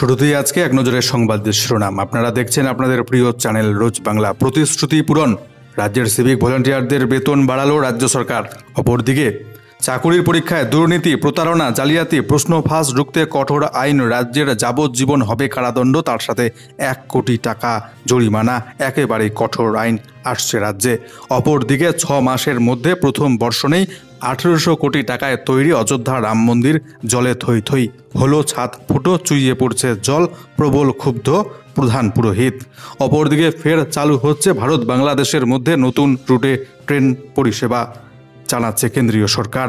শুরুতেই আজকে এক নজরের সংবাদের শিরোনাম। আপনারা দেখছেন আপনাদের প্রিয় চ্যানেল রোজ বাংলা। প্রতিশ্রুতি পূরণ, রাজ্যের সিভিক ভলেন্টিয়ারদের বেতন বাড়ালো রাজ্য সরকার। অপরদিকে চাকুরির পরীক্ষায় দুর্নীতি, প্রতারণা, জালিয়াতি, প্রশ্ন ফাঁস রুখতে কঠোর আইন। রাজ্যের যাবজ্জীবন হবে কারাদণ্ড, তার সাথে 1 কোটি টাকা জরিমানা। একেবারেই কঠোর আইন আসছে রাজ্যে। অপরদিকে 6 মাসের মধ্যে প্রথম বর্ষণেই 1800 কোটি টাকায় তৈরি অযোধ্যা রাম মন্দির জলে থই থই। হলো ছাদ ফুটো, চুইয়ে পড়ছে জল, প্রবল ক্ষুব্ধ প্রধান পুরোহিত। অপরদিকে ফের চালু হচ্ছে ভারত বাংলাদেশের মধ্যে নতুন রুটে ট্রেন পরিষেবা, জানাচ্ছে কেন্দ্রীয় সরকার।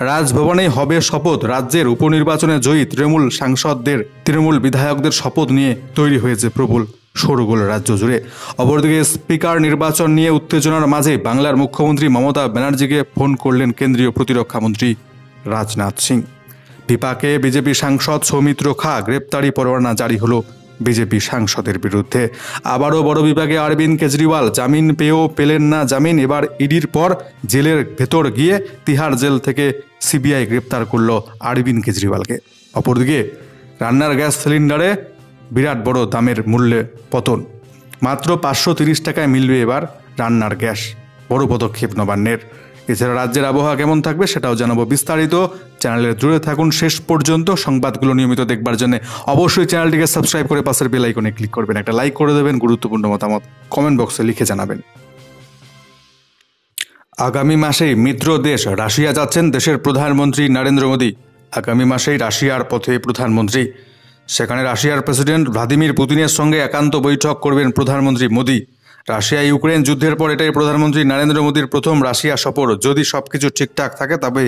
রাজভবনে হবে শপথ। রাজ্যের উপনির্বাচনে জয়ী তৃণমূল বিধায়কদের শপথ নিয়ে তৈরি হয়েছে প্রবল শোরগোল রাজ্য জুড়ে। অপরদিকে স্পিকার নির্বাচন নিয়ে উত্তেজনার মাঝে বাংলার মুখ্যমন্ত্রী মমতা ব্যানার্জিকে ফোন করলেন কেন্দ্রীয় প্রতিরক্ষা মন্ত্রী রাজনাথ সিং। বিপাকে বিজেপি সাংসদ সৌমিত্র খা, গ্রেপ্তারি পরোয়ানা জারি হলো বিজেপি সাংসদের বিরুদ্ধে। আবারও বড় বিভাগে অরবিন্দ কেজরিওয়াল, জামিন পেয়েও পেলেন না জামিন। এবার ইডির পর জেলের ভেতর গিয়ে তিহার জেল থেকে সিবিআই গ্রেপ্তার করল অরবিন্দ কেজরিওয়ালকে। অপরদিকে রান্নার গ্যাস সিলিন্ডারে বিরাট বড় দামের মূল্যে পতন। মাত্র 530 টাকায় মিলবে এবার রান্নার গ্যাস। বড় পদক্ষেপ নবান্নের। এছাড়া রাজ্যের আবহাওয়া কেমন থাকবে সেটাও জানাবো বিস্তারিত। চ্যানেলের জুড়ে থাকুন শেষ পর্যন্ত। সংবাদগুলো নিয়মিত দেখবার জন্য অবশ্যই চ্যানেলটিকে সাবস্ক্রাইব করে পাশের বেল আইকনে ক্লিক করবেন। একটা লাইক করে দেবেন, গুরুত্বপূর্ণ মতামত কমেন্ট বক্সে লিখে জানাবেন। আগামী মাসেই মিত্র দেশ রাশিয়া যাচ্ছেন দেশের প্রধানমন্ত্রী নরেন্দ্র মোদী। আগামী মাসেই রাশিয়ার পথে প্রধানমন্ত্রী। সেখানে রাশিয়ার প্রেসিডেন্ট ভ্লাদিমির পুতিনের সঙ্গে একান্ত বৈঠক করবেন প্রধানমন্ত্রী মোদী। রাশিয়া ইউক্রেন যুদ্ধের পর এটাই প্রধানমন্ত্রী নরেন্দ্র মোদীর প্রথম রাশিয়া সফর। যদি সবকিছু ঠিকঠাক থাকে তবে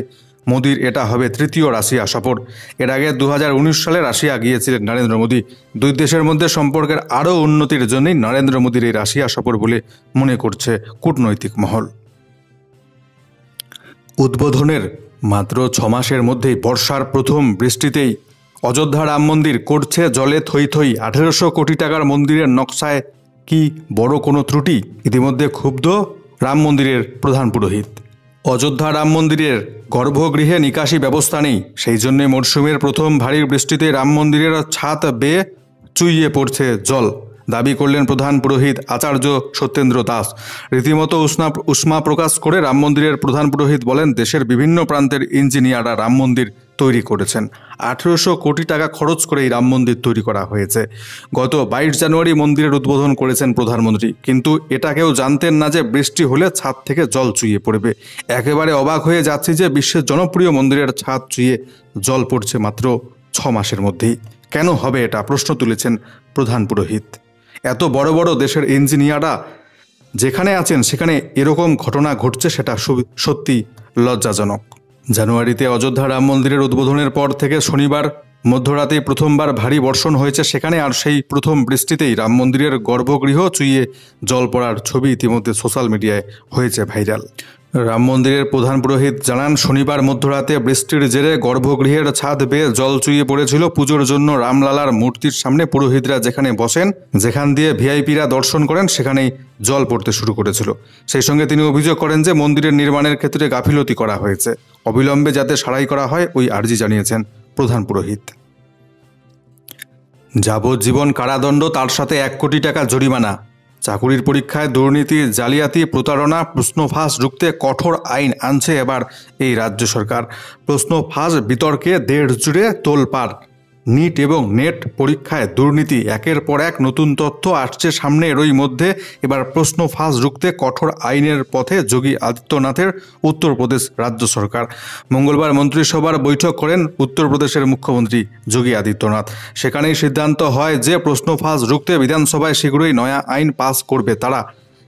মোদীর এটা হবে তৃতীয় রাশিয়া সফর। এর আগে 2019 সালে রাশিয়া গিয়েছিলেন নরেন্দ্র মোদী। দুই দেশের মধ্যে সম্পর্কের আরও উন্নতির জন্যই নরেন্দ্র মোদীর এই রাশিয়া সফর বলে মনে করছে কূটনৈতিক মহল। উদ্বোধনের মাত্র 6 মাসের মধ্যেই বর্ষার প্রথম বৃষ্টিতেই অযোধ্যা রাম মন্দির করছে জলে থই থই। 1800 কোটি টাকার মন্দিরের নকশায় কি বড় কোনো ত্রুটি? ইতিমধ্যে ক্ষুব্ধ রাম মন্দিরের প্রধান পুরোহিত। অযোধ্যা রাম মন্দিরের গর্ভগৃহে নিকাশি ব্যবস্থা নেই, সেই জন্য মরশুমের প্রথম ভারী বৃষ্টিতে রাম মন্দিরের ছাদ বেয়ে চুইয়ে পড়ছে জল, দাবি করলেন প্রধান পুরোহিত আচার্য সত্যেন্দ্র দাস। রীতিমতো উষ্মা প্রকাশ করে রাম মন্দিরের প্রধান পুরোহিত বলেন, দেশের বিভিন্ন প্রান্তের ইঞ্জিনিয়াররা রাম মন্দির তৈরি করেছেন। 1800 কোটি টাকা খরচ করে এই রাম মন্দির তৈরি করা হয়েছে। গত 22 জানুয়ারি মন্দিরের উদ্বোধন করেছেন প্রধানমন্ত্রী, কিন্তু এটা কেউ জানতেন না যে বৃষ্টি হলে ছাদ থেকে জল চুইয়ে পড়বে। একেবারে অবাক হয়ে যাচ্ছি যে বিশ্বের জনপ্রিয় মন্দিরের ছাদ চুইয়ে জল পড়ছে মাত্র 6 মাসের মধ্যেই। কেন হবে এটা? প্রশ্ন তুলেছেন প্রধান পুরোহিত। এত বড় বড় দেশের ইঞ্জিনিয়াররা যেখানে আছেন সেখানে এরকম ঘটনা ঘটছে, সেটা সত্যি লজ্জাজনক। জানুয়ারিতে অযোধ্যা রাম মন্দিরের উদ্বোধনের পর থেকে শনিবার মধ্যরাতে প্রথমবার ভারী বর্ষণ হয়েছে সেখানে। আর সেই প্রথম বৃষ্টিতেই রাম মন্দিরের গর্ভগৃহ চুইয়ে জল পড়ার ছবি ইতিমধ্যে সোশ্যাল মিডিয়ায় হয়েছে ভাইরাল। রাম মন্দিরের প্রধান পুরোহিত জানান, শনিবার মধ্যরাতে বৃষ্টির জেরে গর্ভগৃহের ছাদ বেয়ে জল চুইয়ে পড়েছিল। পুজোর জন্য রামলালার মূর্তির সামনে পুরোহিতরা যেখানে বসেন, যেখান দিয়ে ভিআইপিরা দর্শন করেন, সেখানেই জল পড়তে শুরু করেছিল। সেই সঙ্গে তিনি অভিযোগ করেন যে মন্দিরের নির্মাণের ক্ষেত্রে গাফিলতি করা হয়েছে। অবিলম্বে যাতে সারাই করা হয় ওই আর্জি জানিয়েছেন প্রধান পুরোহিত। যাবজ্জীবন কারাদণ্ড, তার সাথে 1 কোটি টাকা জরিমানা। চাকুরির পরীক্ষায় দুর্নীতি, জালিয়াতি, প্রতারণা, প্রশ্ন ফাঁস রুখতে কঠোর আইন আনছে এবার এই রাজ্য সরকার। প্রশ্ন ফাঁস বিতর্কে দেশ জুড়ে তোলপাড়। নিট এবং নেট পরীক্ষায় দুর্নীতি, একের পর এক নতুন তথ্য আসছে সামনে। এরই মধ্যে এবার প্রশ্ন ফাঁস রুখতে কঠোর আইনের পথে যোগী আদিত্যনাথের উত্তরপ্রদেশ রাজ্য সরকার। মঙ্গলবার মন্ত্রিসভার বৈঠক করেন উত্তরপ্রদেশের মুখ্যমন্ত্রী যোগী আদিত্যনাথ। সেখানেই সিদ্ধান্ত হয় যে প্রশ্ন ফাঁস রুখতে বিধানসভায় শীঘ্রই নয়া আইন পাস করবে তারা।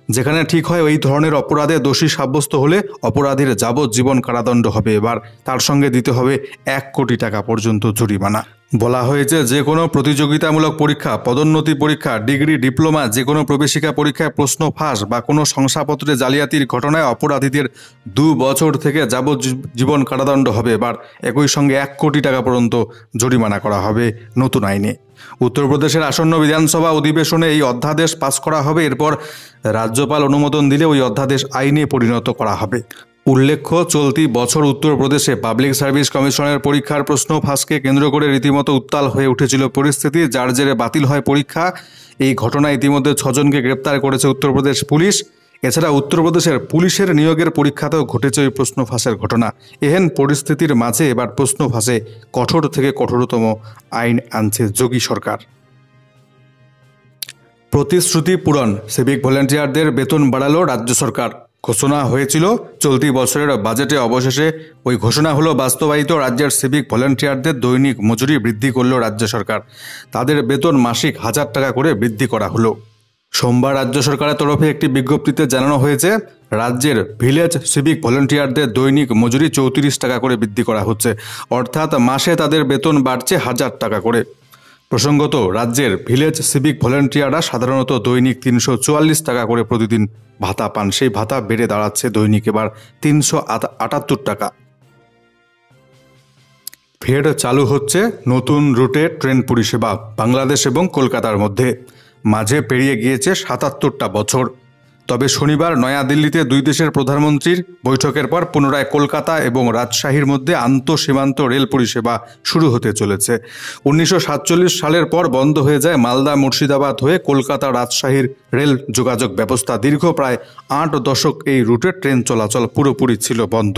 যেখানে ঠিক হয় এই ধরনের অপরাধে দোষী সাব্যস্ত হলে অপরাধীর যাবজ্জীবন কারাদণ্ড হবে এবার। তার সঙ্গে দিতে হবে 1 কোটি টাকা পর্যন্ত জরিমানা। বলা হয়েছে, যে কোনো প্রতিযোগিতামূলক পরীক্ষা, পদোন্নতি পরীক্ষা, ডিগ্রি, ডিপ্লোমা, যে কোনো প্রবেশিকা পরীক্ষায় প্রশ্ন ফাঁস বা কোনো শংসাপত্রে জালিয়াতির ঘটনায় অপরাধীদের 2 বছর থেকে যাবজ্জীবন কারাদণ্ড হবে এবার। একই সঙ্গে 1 কোটি টাকা পর্যন্ত জরিমানা করা হবে নতুন আইনে। উত্তরপ্রদেশের আসন্ন বিধানসভা অধিবেশনে এই অধ্যাদেশ পাস করা হবে। এরপর রাজ্যপাল অনুমোদন দিলে ওই অধ্যাদেশ আইনে পরিণত করা হবে। উল্লেখ্য, চলতি বছর উত্তরপ্রদেশে পাবলিক সার্ভিস কমিশনের পরীক্ষার প্রশ্ন ফাঁসকে কেন্দ্র করে রীতিমতো উত্তাল হয়ে উঠেছিল পরিস্থিতি, যার জেরে বাতিল হয় পরীক্ষা। এই ঘটনায় ইতিমধ্যে 6 জনকে গ্রেপ্তার করেছে উত্তরপ্রদেশ পুলিশ। এছাড়া উত্তরপ্রদেশের পুলিশের নিয়োগের পরীক্ষাতেও ঘটেছে ওই প্রশ্ন ফাঁসের ঘটনা। এহেন পরিস্থিতির মাঝে এবার প্রশ্ন ফাঁসে কঠোর থেকে কঠোরতম আইন আনছে যোগী সরকার। প্রতিশ্রুতি পূরণ, সিভিক ভলেন্টিয়ারদের বেতন বাড়ালো রাজ্য সরকার। ঘোষণা হয়েছিল চলতি বছরের বাজেটে, অবশেষে ওই ঘোষণা হলো বাস্তবায়িত। রাজ্যের সিভিক ভলেন্টিয়ারদের দৈনিক মজুরি বৃদ্ধি করল রাজ্য সরকার। তাদের বেতন মাসিক 1000 টাকা করে বৃদ্ধি করা হলো। সোমবার রাজ্য সরকারের তরফে একটি বিজ্ঞপ্তিতে জানানো হয়েছে, রাজ্যের ভিলেজ সিভিক ভলেন্টিয়ারদের দৈনিক মজুরি 34 টাকা করে বৃদ্ধি করা হচ্ছে, অর্থাৎ মাসে তাদের বেতন বাড়ছে 1000 টাকা করে। প্রসঙ্গত, রাজ্যের ভিলেজ সিভিক ভলেন্টিয়াররা সাধারণত দৈনিক 344 টাকা করে প্রতিদিন ভাতা পান। সেই ভাতা বেড়ে দাঁড়াচ্ছে দৈনিক এবার 378 টাকা। ফের চালু হচ্ছে নতুন রুটে ট্রেন পরিষেবা বাংলাদেশ এবং কলকাতার মধ্যে। মাঝে পেরিয়ে গিয়েছে 77টা বছর। তবে শনিবার নয়াদিল্লিতে দুই দেশের প্রধানমন্ত্রীর বৈঠকের পর পুনরায় কলকাতা এবং রাজশাহীর মধ্যে আন্তঃসীমান্ত রেল পরিষেবা শুরু হতে চলেছে। 1947 সালের পর বন্ধ হয়ে যায় মালদা মুর্শিদাবাদ হয়ে কলকাতা রাজশাহীর রেল যোগাযোগ ব্যবস্থা। দীর্ঘ প্রায় 8 দশক এই রুটে ট্রেন চলাচল পুরোপুরি ছিল বন্ধ।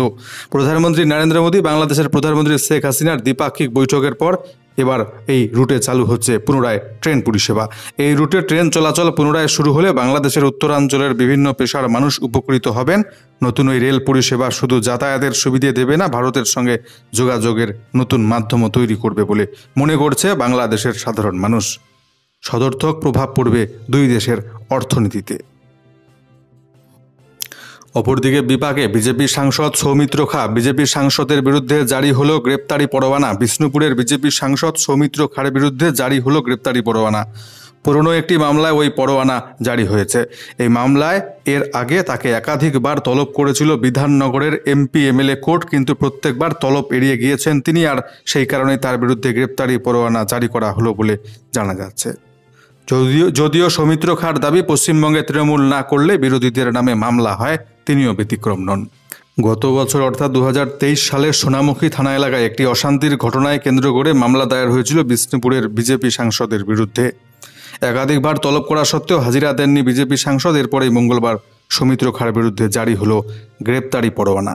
প্রধানমন্ত্রী নরেন্দ্র মোদী, বাংলাদেশের প্রধানমন্ত্রী শেখ হাসিনার দ্বিপাক্ষিক বৈঠকের পর এবার এই রুটে চালু হচ্ছে পুনরায় ট্রেন পরিষেবা। এই রুটে ট্রেন চলাচল পুনরায় শুরু হলে বাংলাদেশের উত্তরাঞ্চলের বিভিন্ন পেশার মানুষ উপকৃত হবেন। নতুন ওই রেল পরিষেবা শুধু যাতায়াতের সুবিধে দেবে না, ভারতের সঙ্গে যোগাযোগের নতুন মাধ্যমও তৈরি করবে বলে মনে করছে বাংলাদেশের সাধারণ মানুষ। সদর্থক প্রভাব পড়বে দুই দেশের অর্থনীতিতে। অপরদিকে বিপাকে বিজেপি সাংসদ সৌমিত্র খা। বিজেপি সাংসদের বিরুদ্ধে জারি হলো গ্রেপ্তারি পরোয়ানা। বিষ্ণুপুরের বিজেপি সাংসদ সৌমিত্র খার বিরুদ্ধে জারি হলো গ্রেপ্তারি পরোয়ানা। পুরনো একটি মামলায় ওই পরোয়ানা জারি হয়েছে। এই মামলায় এর আগে তাকে একাধিকবার তলব করেছিল বিধাননগরের এমপি এমএলএ কোর্ট, কিন্তু প্রত্যেকবার তলব এড়িয়ে গিয়েছেন তিনি, আর সেই কারণে তার বিরুদ্ধে গ্রেপ্তারি পরোয়ানা জারি করা হলো বলে জানা যাচ্ছে। যদিও সৌমিত্র খার দাবি, পশ্চিমবঙ্গে তৃণমূল না করলে বিরোধীদের নামে মামলা হয়, তিনিও ব্যতিক্রম নন। গত বছর অর্থাৎ 2023 সালের সোনামুখী থানা এলাকায় একটি অশান্তির ঘটনায় কেন্দ্র করে মামলা দায়ের হয়েছিল বিষ্ণুপুরের বিজেপি সাংসদের বিরুদ্ধে। একাধিকবার তলব করা সত্ত্বেও হাজিরা দেননি বিজেপি সাংসদ। এরপরেই মঙ্গলবার সৌমিত্র খার বিরুদ্ধে জারি হলো গ্রেপ্তারি পরোয়ানা।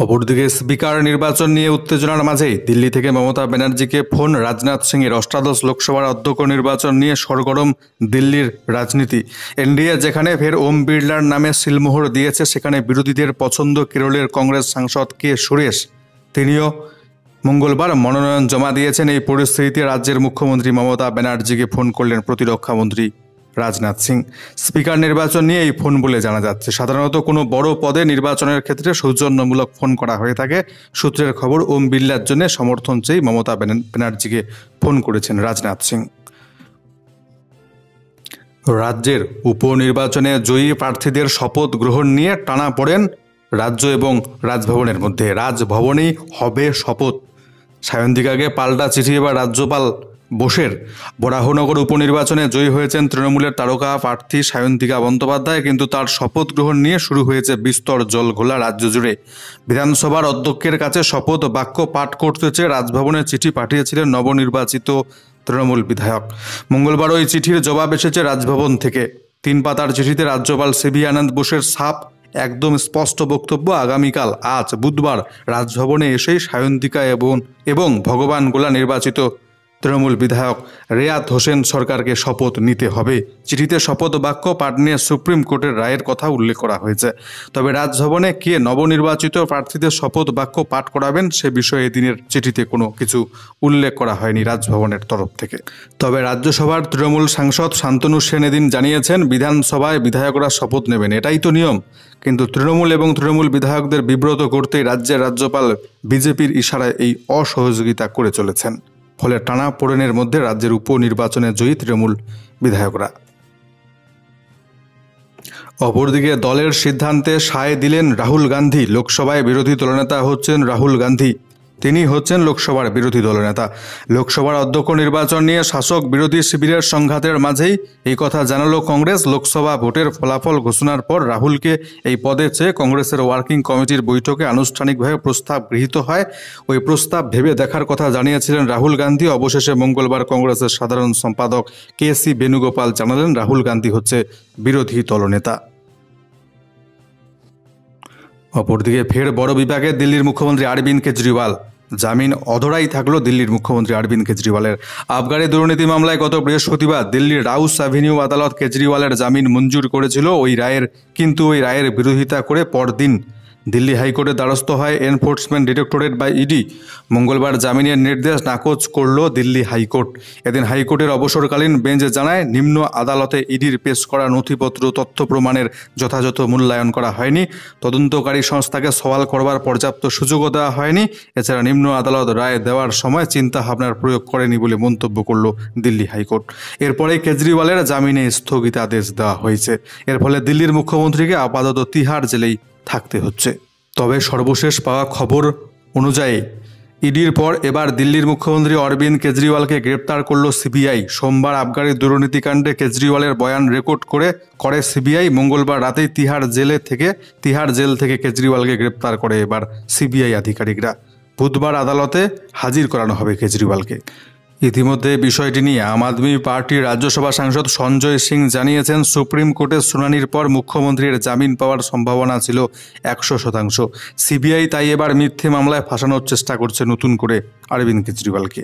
অপরদিকে স্পিকার নির্বাচন নিয়ে উত্তেজনার মাঝেই দিল্লি থেকে মমতা ব্যানার্জিকে ফোন রাজনাথ সিংয়ের। অষ্টাদশ লোকসভার অধ্যক্ষ নির্বাচন নিয়ে সরগরম দিল্লির রাজনীতি। এনডিএ যেখানে ফের ওম বিড়লার নামে সিলমোহর দিয়েছে, সেখানে বিরোধীদের পছন্দ কেরলের কংগ্রেস সাংসদ কে সুরেশ, তিনিও মঙ্গলবার মনোনয়ন জমা দিয়েছেন। এই পরিস্থিতিতে রাজ্যের মুখ্যমন্ত্রী মমতা ব্যানার্জিকে ফোন করলেন প্রতিরক্ষামন্ত্রী রাজনাথ সিং। স্পিকার নির্বাচন নিয়ে এই ফোন বলে জানা যাচ্ছে। সাধারণত কোনো বড় পদে নির্বাচনের ক্ষেত্রে সৌজন্যমূলক ফোন করা হয়ে থাকে। সূত্রের খবর, ওম বিড়লার জন্য সমর্থন চেয়ে মমতা ব্যানার্জিকে ফোন করেছেন রাজনাথ সিং। রাজ্যের উপনির্বাচনে জয়ী প্রার্থীদের শপথ গ্রহণ নিয়ে টানাপোড়েন রাজ্য এবং রাজভবনের মধ্যে। রাজভবনেই হবে শপথ। সায়ন্তিকাকে পাল্টা চিঠি। এবার রাজ্যপাল বোসের। বরাহনগর উপনির্বাচনে জয়ী হয়েছেন তৃণমূলের তারকা প্রার্থী সায়ন্তিকা বন্দ্যোপাধ্যায়, কিন্তু তার শপথ গ্রহণ নিয়ে শুরু হয়েছে বিস্তর জলঘোলা রাজ্য জুড়ে। বিধানসভার অধ্যক্ষের কাছে শপথ বাক্য পাঠ করতে চেয়ে রাজভবনে চিঠি পাঠিয়েছিলেন নবনির্বাচিত তৃণমূল বিধায়ক। মঙ্গলবার ওই চিঠির জবাব এসেছে রাজভবন থেকে। 3 পাতার চিঠিতে রাজ্যপাল সিভি আনন্দ বোসের সাফ একদম স্পষ্ট বক্তব্য, আগামীকাল আজ বুধবার রাজভবনে এসেই সায়ন্তিকা এবং ভগবান গোলা নির্বাচিত তৃণমূল বিধায়ক রেয়াত হোসেন সরকারকে শপথ নিতে হবে। চিঠিতে শপথ বাক্য পাঠ নিয়ে সুপ্রিম কোর্টের রায়ের কথা উল্লেখ করা হয়েছে। তবে রাজভবনে কে নবনির্বাচিত প্রার্থীদের শপথ বাক্য পাঠ করাবেন সে বিষয়ে দিনের চিঠিতে কোনো কিছু উল্লেখ করা হয়নি রাজভবনের তরফ থেকে। তবে রাজ্যসভার তৃণমূল সাংসদ শান্তনু সেন এদিন জানিয়েছেন, বিধানসভায় বিধায়করা শপথ নেবেন, এটাই তো নিয়ম। কিন্তু তৃণমূল এবং তৃণমূল বিধায়কদের বিব্রত করতেই রাজ্যের রাজ্যপাল বিজেপির ইশারায় এই অসহযোগিতা করে চলেছেন। ফলে টানাপোড়েনের মধ্যে রাজ্যের উপনির্বাচনে জয়ী তৃণমূল বিধায়করা। অপরদিকে দলের সিদ্ধান্তে সায় দিলেন রাহুল গান্ধী। লোকসভায় বিরোধী দলনেতা হচ্ছেন রাহুল গান্ধী। তিনি হচ্ছেন লোকসভার বিরোধী দলনেতা। লোকসভার অধ্যক্ষ নির্বাচন নিয়ে শাসক বিরোধী শিবিরের সংঘাতের মাঝেই এই কথা জানালো কংগ্রেস। লোকসভা ভোটের ফলাফল ঘোষণার পর রাহুলকে এই পদে চেয়ে কংগ্রেসের ওয়ার্কিং কমিটির বৈঠকে আনুষ্ঠানিকভাবে প্রস্তাব গৃহীত হয়। ওই প্রস্তাব ভেবে দেখার কথা জানিয়েছিলেন রাহুল গান্ধী। অবশেষে মঙ্গলবার কংগ্রেসের সাধারণ সম্পাদক কে.সি. বেণুগোপাল জানালেন রাহুল গান্ধী হচ্ছে বিরোধী দলনেতা। অপরদিকে ফের বড় বিপাকে দিল্লির মুখ্যমন্ত্রী অরবিন্দ কেজরিওয়াল। জামিন অধরাই থাকলো দিল্লির মুখ্যমন্ত্রী অরবিন্দ কেজরিওয়ালের। আবগারি দুর্নীতি মামলায় গত বৃহস্পতিবার দিল্লির রাউস অ্যাভিনিউ আদালত কেজরিওয়ালের জামিন মঞ্জুর করেছিল। ওই রায়ের বিরোধিতা করে পরদিন দিল্লি হাইকোর্টের দ্বারস্থ হয় এনফোর্সমেন্ট ডিরেক্টরেট বা ইডি। মঙ্গলবার জামিনের নির্দেশ নাকচ করল দিল্লি হাইকোর্ট। এদিন হাইকোর্টের অবসরকালীন বেঞ্চ জানায়, নিম্ন আদালতে ইডির পেশ করা নথিপত্র তথ্য প্রমাণের যথাযথ মূল্যায়ন করা হয়নি। তদন্তকারী সংস্থাকে সওয়াল করবার পর্যাপ্ত সুযোগও দেওয়া হয়নি। এছাড়া নিম্ন আদালত রায় দেওয়ার সময় চিন্তা ভাবনার প্রয়োগ করেনি বলে মন্তব্য করল দিল্লি হাইকোর্ট। এরপরেই কেজরিওয়ালের জামিনে স্থগিতাদেশ দেওয়া হয়েছে। এর ফলে দিল্লির মুখ্যমন্ত্রীকে আপাতত তিহার জেলেই থাকতে হচ্ছে। তবে সর্বশেষ পাওয়া খবর অনুযায়ী ইডির পর এবার দিল্লির মুখ্যমন্ত্রী অরবিন্দ কেজরিওয়ালকে গ্রেপ্তার করল সিবিআই। সোমবার আবগারি দুর্নীতিকাণ্ডে কেজরিওয়ালের বয়ান রেকর্ড করে সিবিআই। মঙ্গলবার রাতেই তিহার জেল থেকে কেজরিওয়ালকে গ্রেপ্তার করে এবার সিবিআই আধিকারিকরা। বুধবার আদালতে হাজির করানো হবে কেজরিওয়ালকে। ইতিমধ্যে বিষয়টি নিয়ে আম আদমি পার্টির রাজ্যসভা সাংসদ সঞ্জয় সিং জানিয়েছেন, সুপ্রিম কোর্টের শুনানির পর মুখ্যমন্ত্রীর জামিন পাওয়ার সম্ভাবনা ছিল 100%। সিবিআই তাই এবার মিথ্যে মামলায় ফাঁসানোর চেষ্টা করছে নতুন করে অরবিন্দ কেজরিওয়ালকে।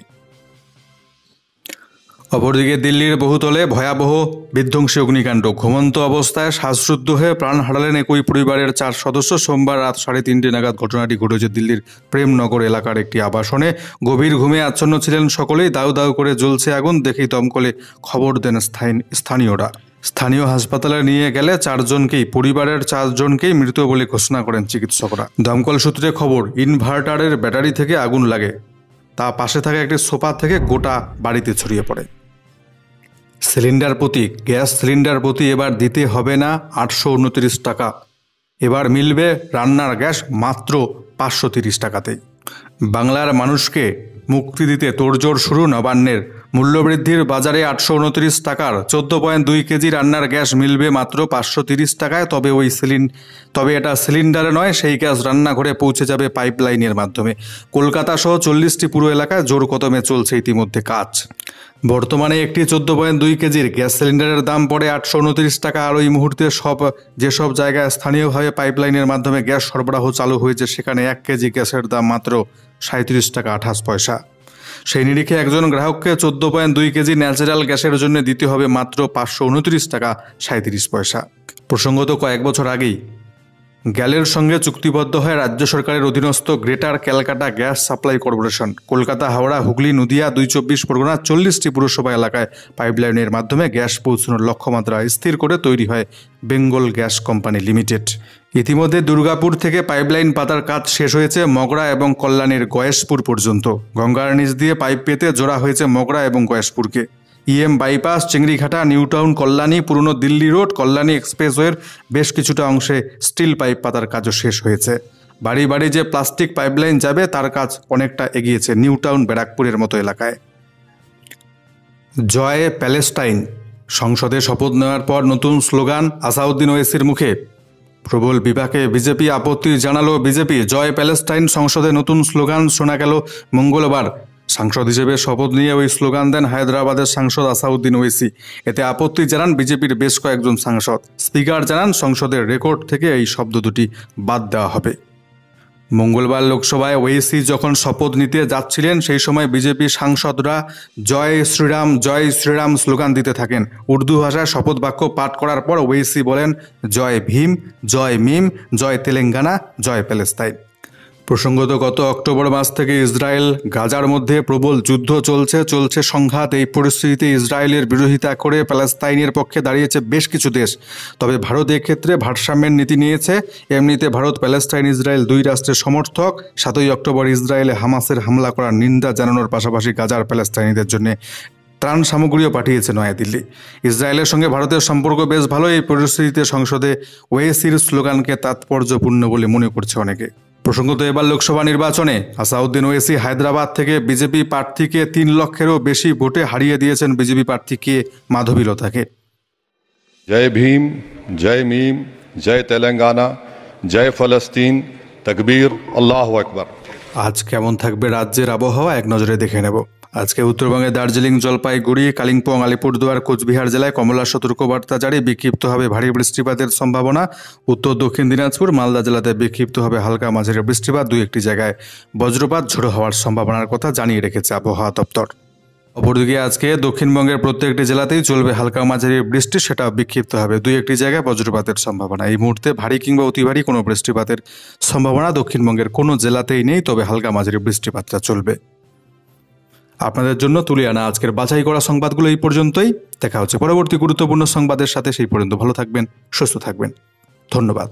অপরদিকে দিল্লির বহুতলে ভয়াবহ বিধ্বংসী অগ্নিকাণ্ড। ঘুমন্ত অবস্থায় শ্বাসরুদ্ধ হয়ে প্রাণ হারালেন একই পরিবারের 4 সদস্য। সোমবার রাত 3:30 নাগাদ ঘটনাটি ঘটেছে দিল্লির প্রেমনগর এলাকার একটি আবাসনে। গভীর ঘুমে আচ্ছন্ন ছিলেন সকলেই। দাউ দাউ করে জ্বলছে আগুন দেখেই দমকলে খবর দেন স্থানীয়রা। স্থানীয় হাসপাতালে নিয়ে গেলে পরিবারের 4 জনকেই মৃত বলে ঘোষণা করেন চিকিৎসকরা। দমকল সূত্রে খবর, ইনভার্টারের ব্যাটারি থেকে আগুন লাগে। তা পাশে থাকা একটি সোফা থেকে গোটা বাড়িতে ছড়িয়ে পড়ে। গ্যাস সিলিন্ডার প্রতি এবার দিতে হবে না 829 টাকা। এবার মিলবে রান্নার গ্যাস মাত্র 530 টাকাতেই। বাংলার মানুষকে মুক্তি দিতে তোড়জোড় শুরু নবান্নের। মূল্যবৃদ্ধির বাজারে 829 টাকার 14.2 কেজি রান্নার গ্যাস মিলবে মাত্র 530 টাকায়। তবে এটা সিলিন্ডারে নয়, সেই গ্যাস রান্নাঘরে পৌঁছে যাবে পাইপলাইনের মাধ্যমে। কলকাতা সহ 40টি পুরো এলাকায় জোর কদমে চলছে ইতিমধ্যে কাজ। বর্তমানে একটি 14.2 কেজির গ্যাস সিলিন্ডারের দাম পড়ে 829 টাকা। আর ওই মুহূর্তে যেসব জায়গায় স্থানীয়ভাবে পাইপলাইনের মাধ্যমে গ্যাস সরবরাহ চালু হয়েছে, সেখানে 1 কেজি গ্যাসের দাম মাত্র 37 টাকা 28 পয়সা। সেই নিরিখে একজন গ্রাহককে 14.2 কেজি ন্যাচারাল গ্যাসের জন্য দিতে হবে মাত্র 529 টাকা 37 পয়সা। প্রসঙ্গত, কয়েক বছর আগেই গ্যালের সঙ্গে চুক্তিবদ্ধ হয় রাজ্য সরকারের অধীনস্থ Greater Calcutta gas supply corporation. Kolkata, Howrah, Hooghly, Nadia, 224 Parganas 40টি পুরসভা এলাকায় পাইপলাইনের মাধ্যমে গ্যাস পৌঁছানোর লক্ষ্যমাত্রা স্থির করে তৈরি হয় বেঙ্গল গ্যাস কোম্পানি লিমিটেড। ইতিমধ্যে দুর্গাপুর থেকে পাইপলাইন পাতার কাজ শেষ হয়েছে মগরা এবং কল্যাণীর গয়েশপুর পর্যন্ত। গঙ্গার নিচ দিয়ে পাইপ পেতে জোড়া হয়েছে মগরা এবং গয়েশপুরকে। ইএম বাইপাস, চিংড়িঘাটা, নিউটাউন, কল্যাণী, পুরনো দিল্লি রোড, কল্যাণী এক্সপ্রেসওয়ের বেশ কিছুটা অংশে স্টিল পাইপ পাতার কাজও শেষ হয়েছে। বাড়ি বাড়ি যে প্লাস্টিক পাইপলাইন যাবে তার কাজ অনেকটা এগিয়েছে নিউটাউন, ব্যারাকপুরের মতো এলাকায়। জয় প্যালেস্টাইন। সংসদে শপথ নেওয়ার পর নতুন স্লোগান আসাউদ্দিন ওয়েসির মুখে। প্রবল বিপাকে বিজেপি আপত্তি জানালো বিজেপি। জয় প্যালেস্টাইন সংসদে নতুন স্লোগান শোনা গেল মঙ্গলবার। সাংসদ হিসেবে শপথ নিয়ে ওই স্লোগান দেন হায়দ্রাবাদের সাংসদ আসাউদ্দিন ওয়েসি। এতে আপত্তি জানান বিজেপির বেশ কয়েকজন সাংসদ। স্পিকার জানান সংসদের রেকর্ড থেকে এই শব্দ দুটি বাদ দেওয়া হবে। মঙ্গলবার লোকসভায় ওয়েসি যখন শপথ নিতে যাচ্ছিলেন, সেই সময় বিজেপি সাংসদরা জয় শ্রীরাম স্লোগান দিতে থাকেন। উর্দু ভাষায় শপথ বাক্য পাঠ করার পর ওয়েসি বলেন, জয় ভীম, জয় মিম, জয় তেলেঙ্গানা, জয় প্যালেস্তাইন। প্রসঙ্গত, গত অক্টোবর মাস থেকে ইসরায়েল গাজার মধ্যে প্রবল যুদ্ধ চলছে সংঘাত। এই পরিস্থিতিতে ইসরায়েলের বিরোধিতা করে প্যালেস্তাইনের পক্ষে দাঁড়িয়েছে বেশ কিছু দেশ। তবে ভারত এক্ষেত্রে ভারসাম্যের নীতি নিয়েছে। এমনিতে ভারত প্যালেস্তাইন ইসরায়েল 2 রাষ্ট্রের সমর্থক। 7ই অক্টোবর ইসরায়েলে হামাসের হামলা করার নিন্দা জানানোর পাশাপাশি গাজার প্যালেস্তাইনিদের জন্য ত্রাণ সামগ্রীও পাঠিয়েছে নয়াদিল্লি। ইসরায়েলের সঙ্গে ভারতের সম্পর্ক বেশ ভালো। এই পরিস্থিতিতে সংসদে ওয়েসির স্লোগানকে তাৎপর্যপূর্ণ বলে মনে করছে অনেকে। প্রসঙ্গত এবার লোকসভা নির্বাচনে আসাউদ্দিন ওয়েসি হায়দ্রাবাদ থেকে বিজেপি প্রার্থীকে 3 লক্ষেরও বেশি ভোটে হারিয়ে দিয়েছেন বিজেপি প্রার্থীকে মাধবীলতাকে। जय भीम, जय मीम, जय तेलंगाना, जय फलस्तीन, तकबीर, अल्लाह अकबर। আজ কেমন থাকবে রাজ্যের আবহাওয়া এক নজরে দেখে নেব। আজকে উত্তরবঙ্গে দার্জিলিং, জলপাইগুড়ি, কালিম্পং, আলিপুরদুয়ার, কোচবিহার জেলায় কমলা সতর্কবার্তা জারি, বিক্ষিপ্তভাবে ভারী বৃষ্টিপাতের সম্ভাবনা। উত্তর দক্ষিণ দিনাজপুর, মালদা জেলাতে বিক্ষিপ্তভাবে হালকা মাঝারি বৃষ্টিপাত, 2-1টি জায়গায় বজ্রপাত, ঝোড়ো হওয়ার সম্ভাবনার কথা জানিয়ে রেখেছে আবহাওয়া দপ্তর। অপরদিকে আজকে দক্ষিণবঙ্গের প্রত্যেকটি জেলাতেই চলবে হালকা মাঝারি বৃষ্টি, সেটা বিক্ষিপ্ত হবে, 2-1টি জায়গায় বজ্রপাতের সম্ভাবনা। এই মুহূর্তে ভারী কিংবা অতি ভারী কোনো বৃষ্টিপাতের সম্ভাবনা দক্ষিণবঙ্গের কোনো জেলাতেই নেই, তবে হালকা মাঝারি বৃষ্টিপাতটা চলবে। আপনাদের জন্য তুলে আনা আজকের বাছাই করা সংবাদগুলো এই পর্যন্তই। দেখা হচ্ছে পরবর্তী গুরুত্বপূর্ণ সংবাদের সাথে। সেই পর্যন্ত ভালো থাকবেন, সুস্থ থাকবেন। ধন্যবাদ।